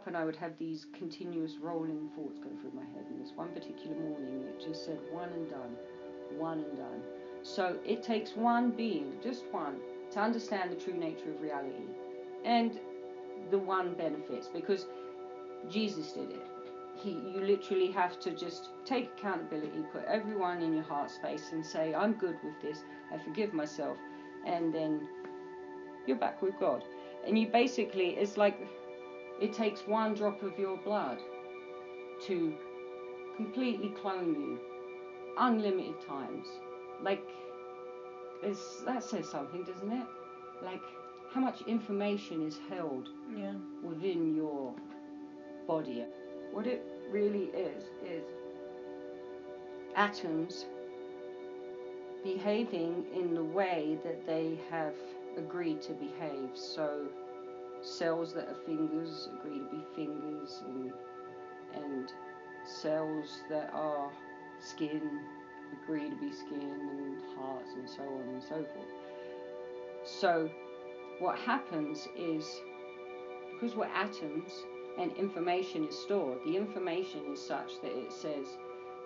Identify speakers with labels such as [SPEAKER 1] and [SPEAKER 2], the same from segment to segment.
[SPEAKER 1] and I would have these continuous rolling thoughts go through my head. And this one particular morning, it just said one and done, one and done. So it takes one being, just one, to understand the true nature of reality. And the one benefits, because Jesus did it. You literally have to just take accountability, put everyone in your heart space and say, I'm good with this, I forgive myself, and then you're back with God. And you basically, it's like it takes one drop of your blood to completely clone you unlimited times. Like, that says something, doesn't it? Like, how much information is held within your body. What it really is atoms behaving in the way that they have agreed to behave. So cells that are fingers agree to be fingers, and cells that are skin agree to be skin, and hearts, and so on and so forth. So what happens is, because we're atoms and information is stored, the information is such that it says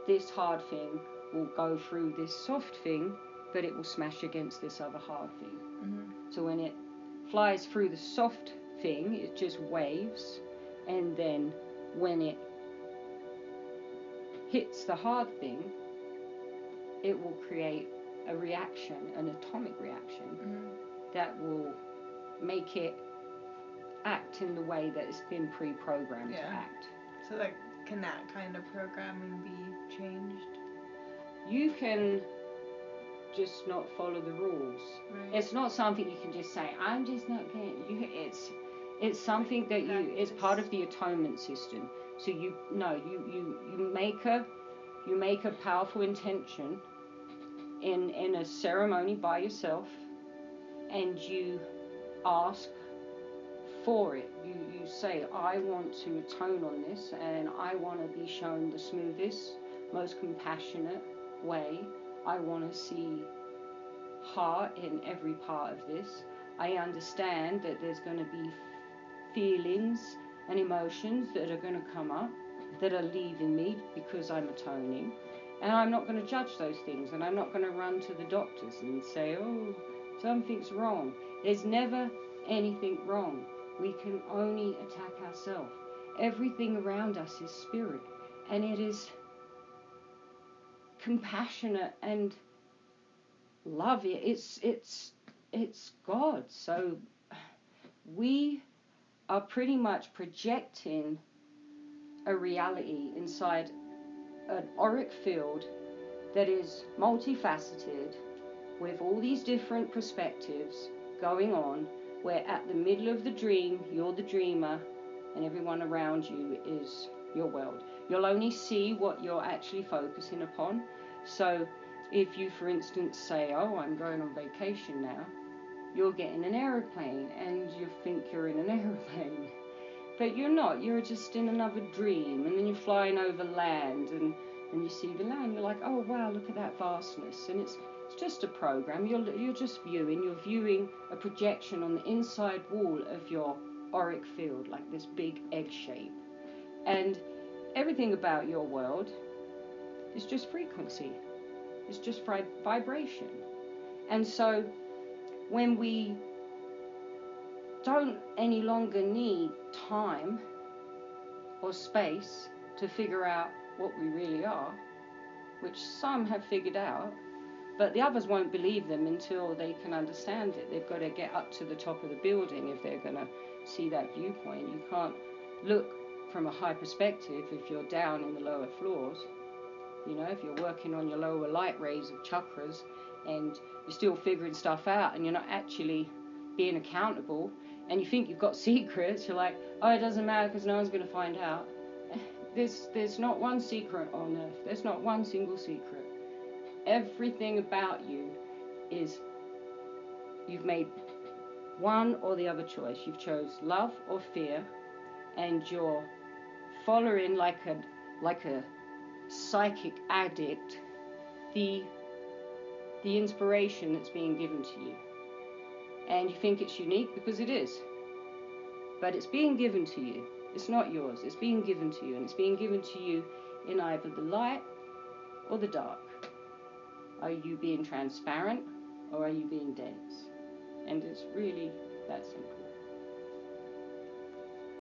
[SPEAKER 1] this hard thing will go through this soft thing, but it will smash against this other hard thing.
[SPEAKER 2] Mm-hmm.
[SPEAKER 1] So when it flies through the soft thing, it just waves, and then when it hits the hard thing, it will create a reaction, an atomic reaction, that will make it act in the way that it's been pre-programmed to act.
[SPEAKER 2] So like, can that kind of programming be changed?
[SPEAKER 1] You can just not follow the rules.
[SPEAKER 2] Right.
[SPEAKER 1] It's not something you can just say, I'm just not getting you. It's something that it's part of the atonement system. So you make a powerful intention in a ceremony by yourself, and you ask for it. You say, I want to atone on this, and I want to be shown the smoothest, most compassionate way. I want to see heart in every part of this. I understand that there's going to be feelings and emotions that are going to come up that are leaving me because I'm atoning, and I'm not going to judge those things, and I'm not going to run to the doctors and say, oh, something's wrong. There's never anything wrong. We can only attack ourselves. Everything around us is spirit, and it is compassionate and loving. It's God. So we are pretty much projecting a reality inside an auric field that is multifaceted, with all these different perspectives going on, where at the middle of the dream, you're the dreamer, and everyone around you is your world. You'll only see what you're actually focusing upon. So if you, for instance, say, oh, I'm going on vacation now, you're getting an aeroplane, and you think you're in an aeroplane. But you're not, you're just in another dream, and then you're flying over land, and you see the land, you're like, oh wow, look at that vastness, and it's just a program. You're just viewing a projection on the inside wall of your auric field, like this big egg shape. And everything about your world is just frequency, it's just vibration. And so when we don't any longer need time or space to figure out what we really are, which some have figured out, but the others won't believe them until they can understand it. They've got to get up to the top of the building if they're going to see that viewpoint. You can't look from a high perspective if you're down in the lower floors. You know, if you're working on your lower light rays of chakras and you're still figuring stuff out and you're not actually being accountable, and you think you've got secrets, you're like, oh, it doesn't matter because no one's going to find out. There's not one secret on earth. There's not one single secret. Everything about you is, you've made one or the other choice. You've chose love or fear, and you're following like a psychic addict the inspiration that's being given to you. And you think it's unique because it is. But it's being given to you. It's not yours. It's being given to you, and it's being given to you in either the light or the dark. Are you being transparent, or are you being dense? And it's really that simple.